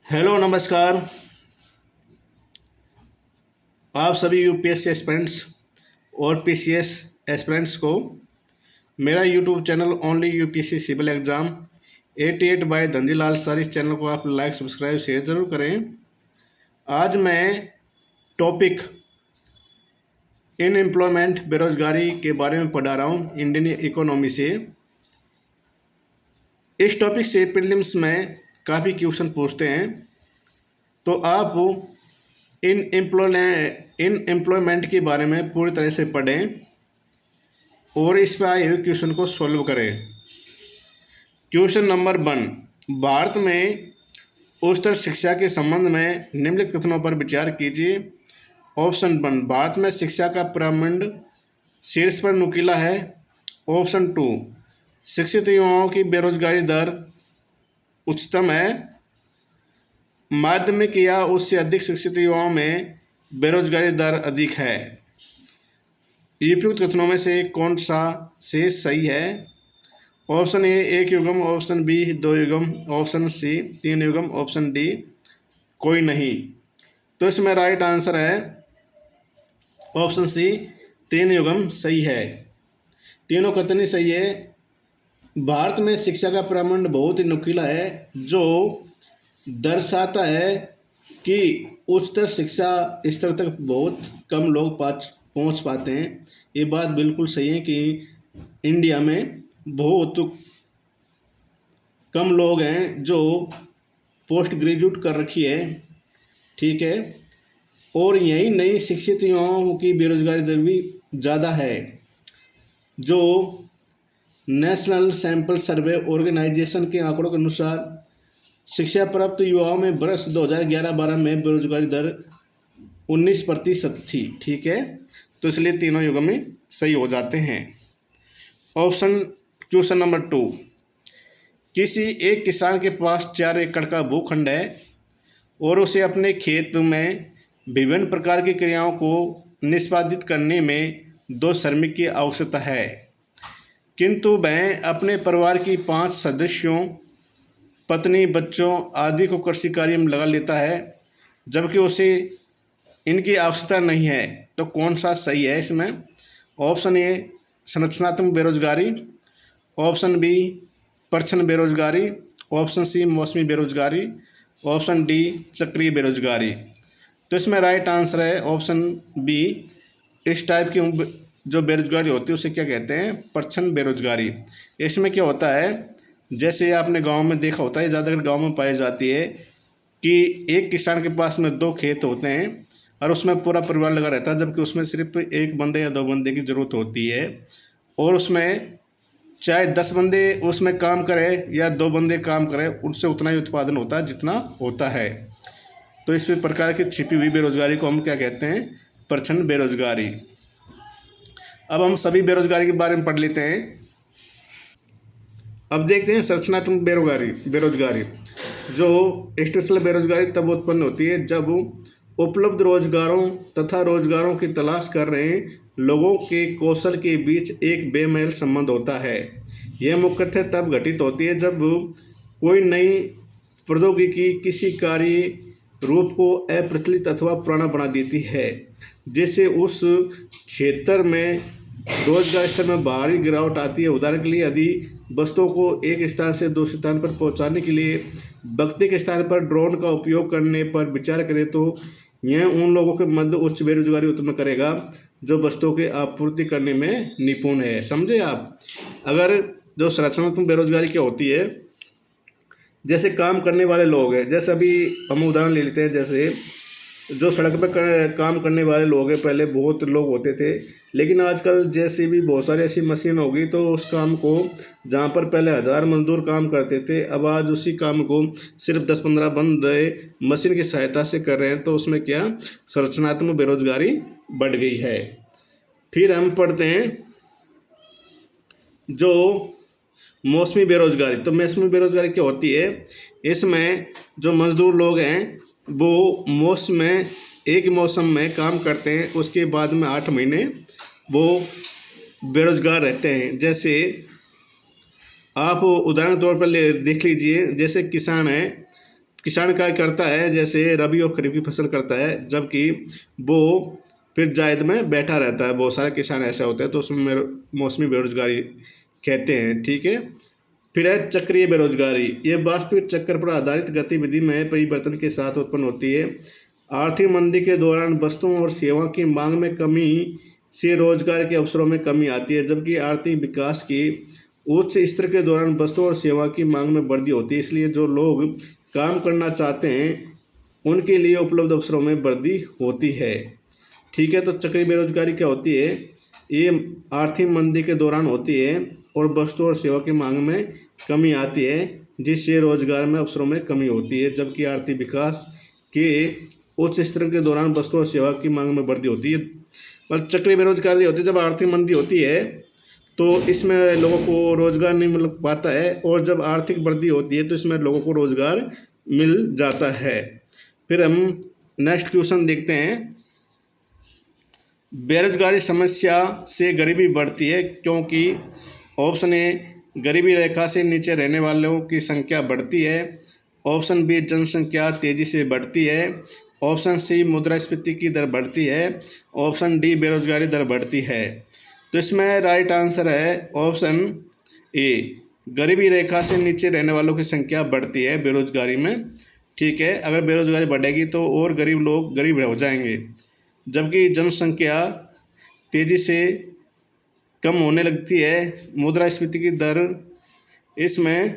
Hello नमस्कार। आप सभी यूपीएससी एस्पिरेंट्स और पीसीएस एस्पिरेंट्स को मेरा YouTube channel only UPSC civil exam 88 by Dhanjilal sir, इस चैनल को आप लाइक सब्सक्राइब शेयर ज़रूर करें। आज मैं टॉपिक अनएम्प्लॉयमेंट बेरोजगारी के बारे में पढ़ा रहा हूँ इंडियन इकोनॉमी से। इस टॉपिक से प्रीलिम्स में काफ़ी क्वेश्चन पूछते हैं, तो आप इन एम्प्लॉयमेंट के बारे में पूरी तरह से पढ़ें और इस पर आए हुए क्वेश्चन को सॉल्व करें। क्वेश्चन नंबर 1, भारत में उच्चतर शिक्षा के संबंध में निम्नलिखित कथनों पर विचार कीजिए। ऑप्शन 1, भारत में शिक्षा का प्रारंभ शीर्ष पर नुकीला है। ऑप्शन 2, शिक्षित युवाओं की बेरोजगारी दर उच्चतम है। माध्यमिक या उससे अधिक शिक्षित युवाओं में बेरोजगारी दर अधिक है। उपयुक्त कथनों में से कौन सा शेष सही है? ऑप्शन ए 1 युग्म, ऑप्शन बी 2 युग्म, ऑप्शन सी 3 युग्म, ऑप्शन डी कोई नहीं। तो इसमें राइट आंसर है ऑप्शन सी 3 युग्म सही है। तीनों कथन ही सही है। भारत में शिक्षा का प्रारंभ बहुत ही नुकीला है, जो दर्शाता है कि उच्चतर शिक्षा स्तर तक बहुत कम लोग पहुंच पाते हैं। ये बात बिल्कुल सही है कि इंडिया में बहुत कम लोग हैं जो पोस्ट ग्रेजुएट कर रखी है, ठीक है। और यही नहीं, शिक्षित युवाओं की बेरोजगारी दर भी ज़्यादा है। जो नेशनल सैंपल सर्वे ऑर्गेनाइजेशन के आंकड़ों के अनुसार शिक्षा प्राप्त युवाओं में वर्ष 2011-12 में बेरोजगारी दर 19% थी, ठीक है। तो इसलिए तीनों युगों में सही हो जाते हैं। क्वेश्चन नंबर 2, किसी एक किसान के पास 4 एकड़ का भूखंड है और उसे अपने खेत में विभिन्न प्रकार की क्रियाओं को निष्पादित करने में 2 श्रमिक की आवश्यकता है, किंतु वह अपने परिवार की 5 सदस्यों, पत्नी, बच्चों आदि को कृषि कार्य में लगा लेता है, जबकि उसे इनकी आवश्यकता नहीं है। तो कौन सा सही है इसमें? ऑप्शन ए संरचनात्मक बेरोजगारी, ऑप्शन बी परछन बेरोजगारी, ऑप्शन सी मौसमी बेरोजगारी, ऑप्शन डी चक्रीय बेरोजगारी। तो इसमें राइट आंसर है ऑप्शन बी। इस टाइप की जो बेरोजगारी होती है उसे क्या कहते हैं? परछन बेरोजगारी। इसमें क्या होता है, जैसे आपने गांव में देखा होता है, ज़्यादातर गांव में पाई जाती है कि एक किसान के पास में 2 खेत होते हैं और उसमें पूरा परिवार लगा रहता है, जबकि उसमें सिर्फ 1 बंदे या 2 बंदे की ज़रूरत होती है। और उसमें चाहे 10 बंदे उसमें काम करें या 2 बंदे काम करें, उनसे उतना ही उत्पादन होता है जितना होता है। तो इस प्रकार की छिपी हुई बेरोजगारी को हम क्या कहते हैं? परछन बेरोजगारी। अब हम सभी बेरोजगारी के बारे में पढ़ लेते हैं। अब देखते हैं संरचनात्मक बेरोजगारी। जो स्ट्रक्चरल बेरोजगारी तब उत्पन्न होती है जब उपलब्ध रोजगारों तथा रोजगारों की तलाश कर रहे लोगों के कौशल के बीच एक बेमेल संबंध होता है। यह मुख्यतः तब घटित होती है जब कोई नई प्रौद्योगिकी किसी कार्य रूप को अप्रचलित अथवा पुराना बना देती है, जिससे उस क्षेत्र में रोजगार स्तर में भारी गिरावट आती है। उदाहरण के लिए, यदि वस्तुओं को एक स्थान से दूसरे स्थान पर पहुंचाने के लिए व्यक्ति के स्थान पर ड्रोन का उपयोग करने पर विचार करें, तो यह उन लोगों के मध्य उच्च बेरोजगारी उत्पन्न करेगा जो वस्तुओं की आपूर्ति करने में निपुण है। समझे आप? अगर जो संरचनात्मक बेरोजगारी क्या होती है, जैसे काम करने वाले लोग हैं, जैसे अभी हम उदाहरण ले लेते हैं, जैसे जो सड़क पर काम करने वाले लोग हैं, पहले बहुत लोग होते थे, लेकिन आजकल जैसे भी बहुत सारी ऐसी मशीन हो गई, तो उस काम को जहाँ पर पहले 1000 मजदूर काम करते थे, अब आज उसी काम को सिर्फ 10-15 बंदे मशीन की सहायता से कर रहे हैं। तो उसमें क्या संरचनात्मक बेरोजगारी बढ़ गई है। फिर हम पढ़ते हैं जो मौसमी बेरोजगारी। तो मौसमी बेरोजगारी क्या होती है? इसमें जो मजदूर लोग हैं वो एक मौसम में काम करते हैं, उसके बाद में 8 महीने वो बेरोजगार रहते हैं। जैसे आप उदाहरण तौर पर देख लीजिए, जैसे किसान हैं, किसान क्या करता है, जैसे रबी और खरीफ की फसल करता है, जबकि वो फिर जायद में बैठा रहता है। बहुत सारे किसान ऐसे होते हैं, तो उसमें मौसमी बेरोजगारी कहते हैं, ठीक है। फिर है चक्रीय बेरोजगारी। ये वास्तविक चक्कर पर आधारित गतिविधि में परिवर्तन के साथ उत्पन्न होती है। आर्थिक मंदी के दौरान वस्तुओं और सेवा की मांग में कमी से रोजगार के अवसरों में कमी आती है, जबकि आर्थिक विकास की उच्च स्तर के दौरान वस्तुओं और सेवा की मांग में वृद्धि होती है। इसलिए जो लोग काम करना चाहते हैं उनके लिए उपलब्ध अवसरों में वृद्धि होती है, ठीक है। तो चक्रीय बेरोजगारी क्या होती है, ये आर्थिक मंदी के दौरान होती है और वस्तु और सेवा की मांग में कमी आती है, जिससे रोजगार में अवसरों में कमी होती है, जबकि आर्थिक विकास के उच्च स्तर के दौरान वस्तु और सेवा की मांग में वृद्धि होती है। और चक्रीय बेरोजगारी होती है जब आर्थिक मंदी होती है, तो इसमें लोगों को रोजगार नहीं मिल पाता है, और जब आर्थिक वृद्धि होती है तो इसमें लोगों को रोजगार मिल जाता है। फिर हम नेक्स्ट क्वेश्चन देखते हैं। बेरोजगारी समस्या से गरीबी बढ़ती है क्योंकि ऑप्शन ए गरीबी रेखा से नीचे रहने वालों की संख्या बढ़ती है, ऑप्शन बी जनसंख्या तेजी से बढ़ती है, ऑप्शन सी मुद्रास्फीति की दर बढ़ती है, ऑप्शन डी बेरोजगारी दर बढ़ती है। तो इसमें राइट आंसर है ऑप्शन ए, गरीबी रेखा से नीचे रहने वालों की संख्या बढ़ती है बेरोजगारी में, ठीक है। अगर बेरोजगारी बढ़ेगी तो और गरीब लोग गरीब हो जाएंगे, जबकि जनसंख्या तेज़ी से कम होने लगती है। मुद्रास्फीति की दर, इसमें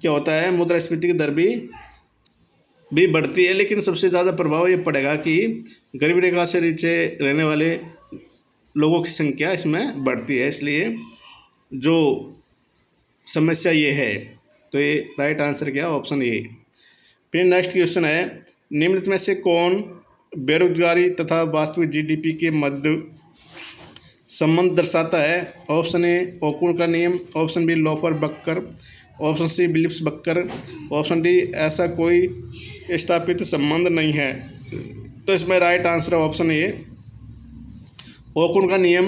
क्या होता है, मुद्रास्फीति की दर भी बढ़ती है, लेकिन सबसे ज़्यादा प्रभाव ये पड़ेगा कि गरीबी रेखा से नीचे रहने वाले लोगों की संख्या इसमें बढ़ती है, इसलिए जो समस्या ये है। तो ये राइट आंसर क्या, ऑप्शन ए। फिर नेक्स्ट क्वेश्चन है, निम्नलिखित में से कौन बेरोजगारी तथा वास्तविक जीडीपी के मध्य संबंध दर्शाता है। ऑप्शन ए ओकुन का नियम, ऑप्शन बी लोफर बक्कर, ऑप्शन सी बिलिप्स बक्कर, ऑप्शन डी ऐसा कोई स्थापित संबंध नहीं है। तो इसमें राइट आंसर है ऑप्शन ए ओकुन का नियम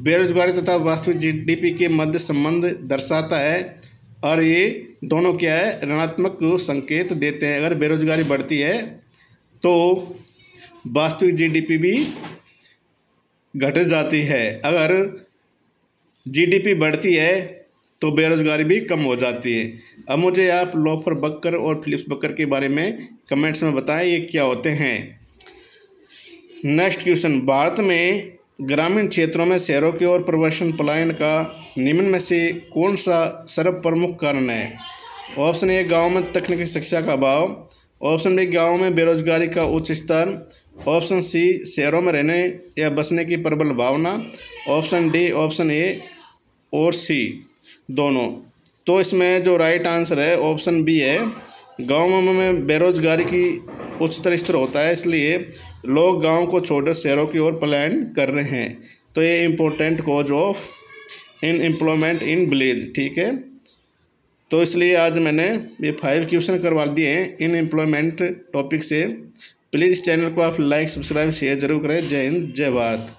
बेरोजगारी तथा वास्तविक जीडीपी के मध्य संबंध दर्शाता है, और ये दोनों क्या है, ऋणात्मक संकेत देते हैं। अगर बेरोजगारी बढ़ती है तो वास्तविक जीडीपी भी घट जाती है, अगर जीडीपी बढ़ती है तो बेरोजगारी भी कम हो जाती है। अब मुझे आप लोफर बक्कर और फिलिप्स बक्कर के बारे में कमेंट्स में बताएं, ये क्या होते हैं। नेक्स्ट क्वेश्चन, भारत में ग्रामीण क्षेत्रों में शहरों की ओर प्रवासन पलायन का निम्न में से कौन सा सर्वप्रमुख कारण है। ऑप्शन ए गाँव में तकनीकी शिक्षा का अभाव, ऑप्शन बी गाँव में बेरोजगारी का उच्च स्तर, ऑप्शन सी शहरों में रहने या बसने की प्रबल भावना, ऑप्शन डी ऑप्शन ए और सी दोनों। तो इसमें जो राइट आंसर है ऑप्शन बी है, गाँव में बेरोजगारी की उच्चतर स्तर होता है, इसलिए लोग गांव को छोड़कर शहरों की ओर पलायन कर रहे हैं। तो ये important cause of in employment in village, ठीक है। तो इसलिए आज मैंने ये 5 क्वेश्चन करवा दिए हैं इन एम्प्लॉयमेंट टॉपिक से। प्लीज़ चैनल को आप लाइक सब्सक्राइब शेयर जरूर करें। जय हिंद, जय भारत।